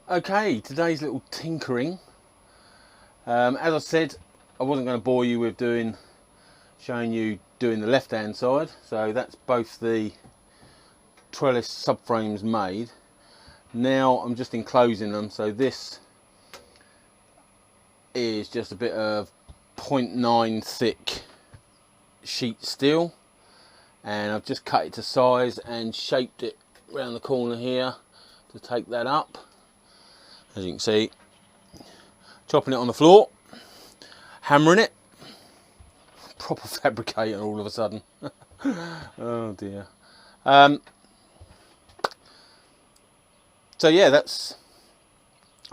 Okay, today's little tinkering. As I said, I wasn't going to bore you with showing you doing the left hand side. So that's both the trellis subframes made. Now I'm just enclosing them. So this is just a bit of 0.9 thick sheet steel, and I've just cut it to size and shaped it around the corner here to take that up. As you can see, chopping it on the floor, hammering it, proper fabricator all of a sudden. Oh dear. So yeah, that's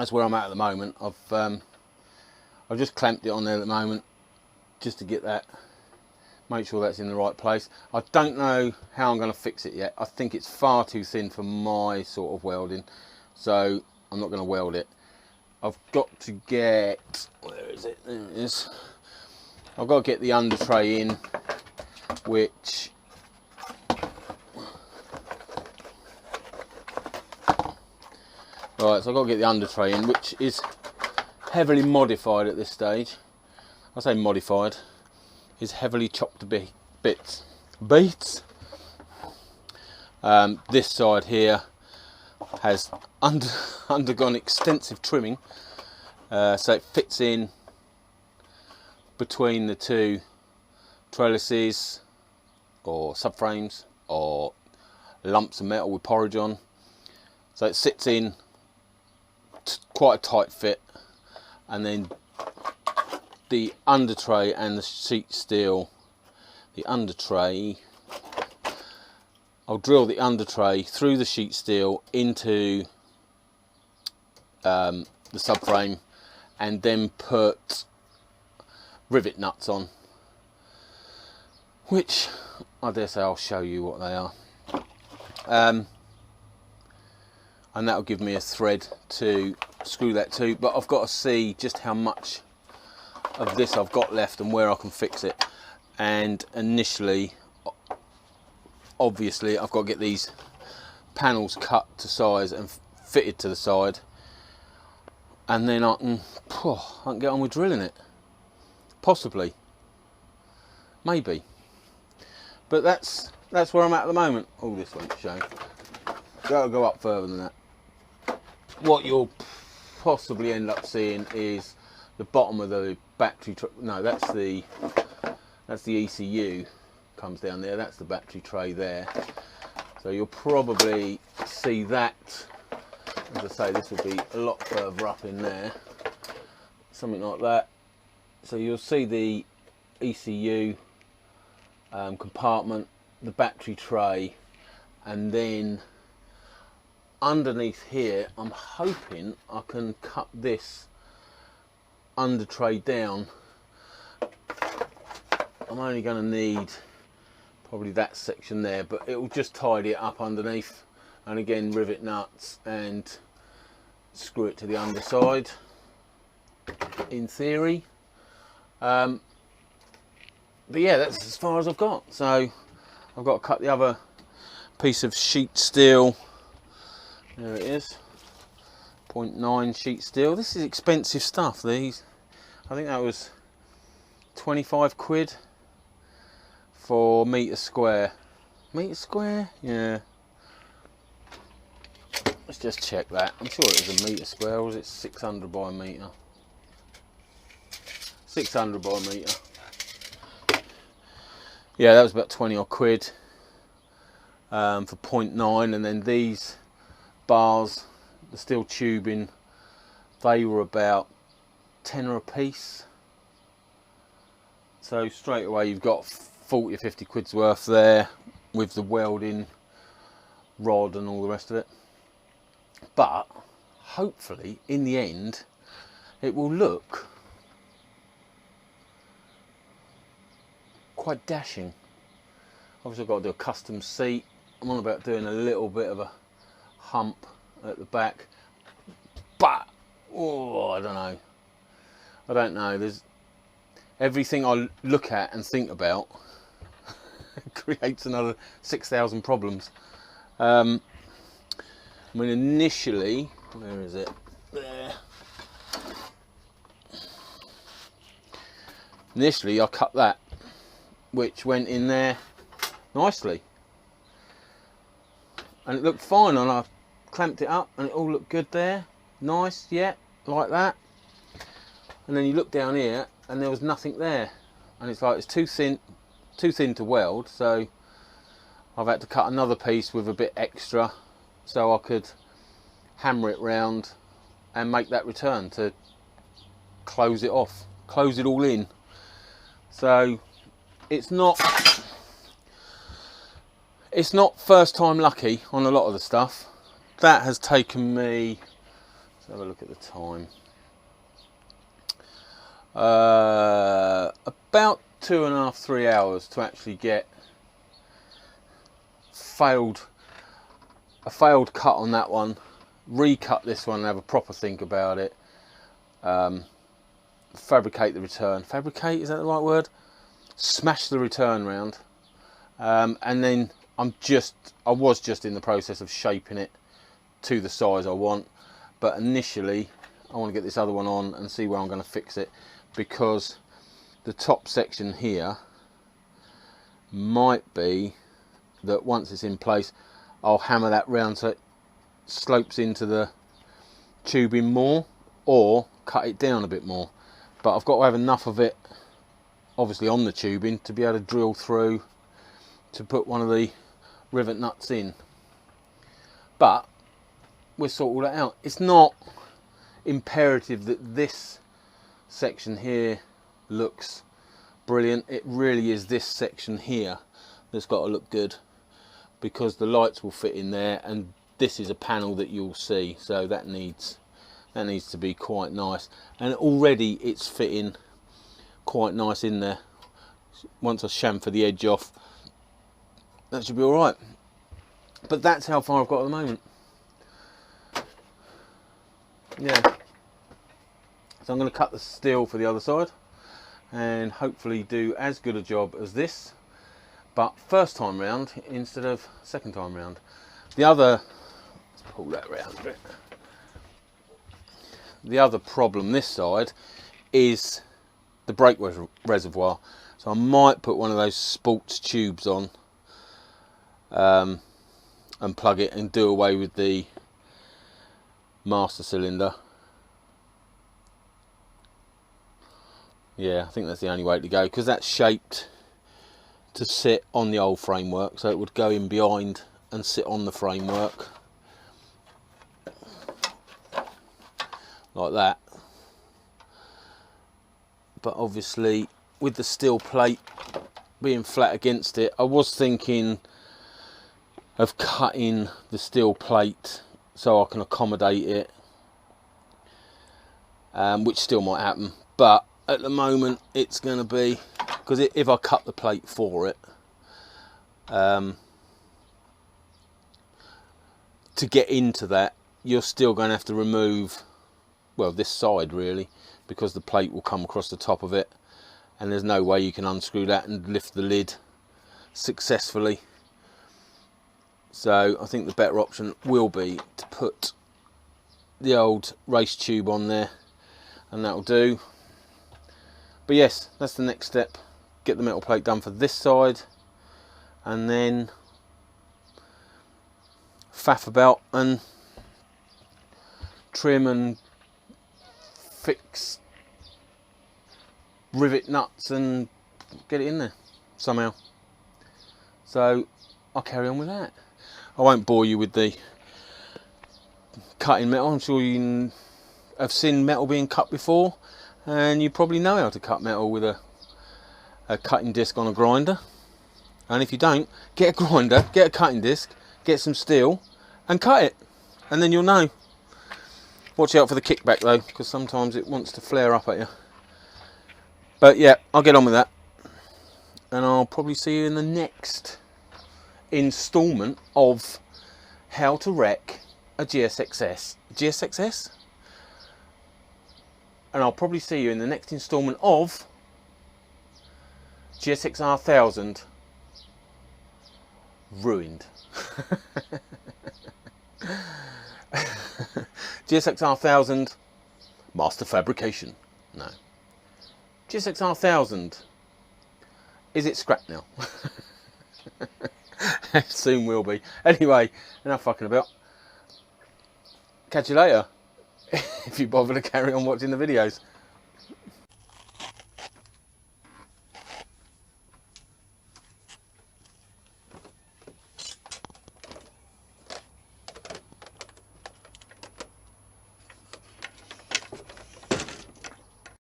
where I'm at the moment. I've just clamped it on there at the moment just to get that, make sure that's in the right place. I don't know how I'm going to fix it yet. I think it's far too thin for my sort of welding, so I'm not going to weld it. I've got to get, where is it? There it is. I've got to get the under tray in, which right, so I've got to get the under tray in, which is heavily modified at this stage. I say modified, is heavily chopped to bits. This side here has undergone extensive trimming, so it fits in between the two trellises or subframes or lumps of metal with porridge on. So it sits in quite a tight fit, and then the under tray and the sheet steel, the under tray, I'll drill the under tray through the sheet steel into the subframe, and then put rivet nuts on, which I dare say I'll show you what they are, and that'll give me a thread to screw that to. But I've got to see just how much of this I've got left and where I can fix it. And initially, obviously, I've got to get these panels cut to size and fitted to the side, and then I can get on with drilling it. Possibly, maybe, but that's where I'm at the moment. Oh, this won't show. Gotta go up further than that. What you'll possibly end up seeing is the bottom of the battery tray. No, that's the ECU comes down there. That's the battery tray there. So you'll probably see that. As I say, this will be a lot further up in there, something like that. So you'll see the ECU compartment, the battery tray, and then underneath here I'm hoping I can cut this under tray down. I'm only going to need probably that section there, but it will just tidy it up underneath, and again rivet nuts and screw it to the underside in theory. But yeah, that's as far as I've got. So I've got to cut the other piece of sheet steel. There it is, 0.9 sheet steel. This is expensive stuff, these. I think that was 25 quid for metre square. Metre square? Yeah. Let's just check that. I'm sure it was a metre square, or was it 600 by a metre? 600 by a metre. Yeah, that was about 20 odd quid for 0.9, and then these bars, the steel tubing, they were about tenner a piece. So straight away you've got 40 or 50 quid's worth there with the welding rod and all the rest of it. But hopefully in the end it will look quite dashing. Obviously I've got to do a custom seat. I'm on about doing a little bit of a hump at the back, but oh, I don't know, there's everything I look at and think about creates another 6,000 problems. I mean, initially, where is it? There. Initially I cut that, which went in there nicely, and it looked fine, and I clamped it up and it all looked good there, nice, yeah, like that. And then you look down here and there was nothing there, and it's like it's too thin to weld, so I've had to cut another piece with a bit extra so I could hammer it round and make that return to close it off, close it all in. So it's not first time lucky on a lot of the stuff. That has taken me, let's have a look at the time, about 2.5 to 3 hours to actually get a failed cut on that one, recut this one and have a proper think about it, fabricate the return. Fabricate, is that the right word? Smash the return round, and then I was just in the process of shaping it to the size I want, but initially I want to get this other one on and see where I'm going to fix it, because the top section here might be that once it's in place I'll hammer that round so it slopes into the tubing more, or cut it down a bit more, but I've got to have enough of it obviously on the tubing to be able to drill through to put one of the rivet nuts in. But we'll sort all that out. It's not imperative that this section here looks brilliant. It really is this section here that's got to look good, because the lights will fit in there, and this is a panel that you'll see, so that needs to be quite nice, and already it's fitting quite nice in there. Once I chamfer the edge off, that should be all right. But that's how far I've got at the moment. Yeah, so I'm going to cut the steel for the other side and hopefully do as good a job as this, but first time round instead of second time round. The other, let's pull that round a bit. The other problem this side is the brake reservoir, so I might put one of those sports tubes on and plug it and do away with the master cylinder. Yeah, I think that's the only way to go, because that's shaped to sit on the old framework, so it would go in behind and sit on the framework like that. But obviously with the steel plate being flat against it, I was thinking of cutting the steel plate so I can accommodate it, which still might happen, but at the moment it's going to be, because if I cut the plate for it, to get into that you're still going to have to remove, well, this side really, because the plate will come across the top of it, and there's no way you can unscrew that and lift the lid successfully. So I think the better option will be to put the old race tube on there, and that'll do. But yes, that's the next step. Get the metal plate done for this side, and then faff about and trim and fix rivet nuts and get it in there somehow. So I'll carry on with that. I won't bore you with the cutting metal. I'm sure you have seen metal being cut before, and you probably know how to cut metal with a cutting disc on a grinder. And if you don't, get a grinder, get a cutting disc, get some steel and cut it, and then you'll know. Watch out for the kickback though, because sometimes it wants to flare up at you. But yeah, I'll get on with that, and I'll probably see you in the next instalment of how to wreck a Gsxr, and I'll probably see you in the next instalment of Gsxr 1000 ruined. Gsxr 1000 master fabrication. No. Gsxr 1000, is it scrapped now? Soon will be. Anyway, enough fucking about. Catch you later. If you bother to carry on watching the videos.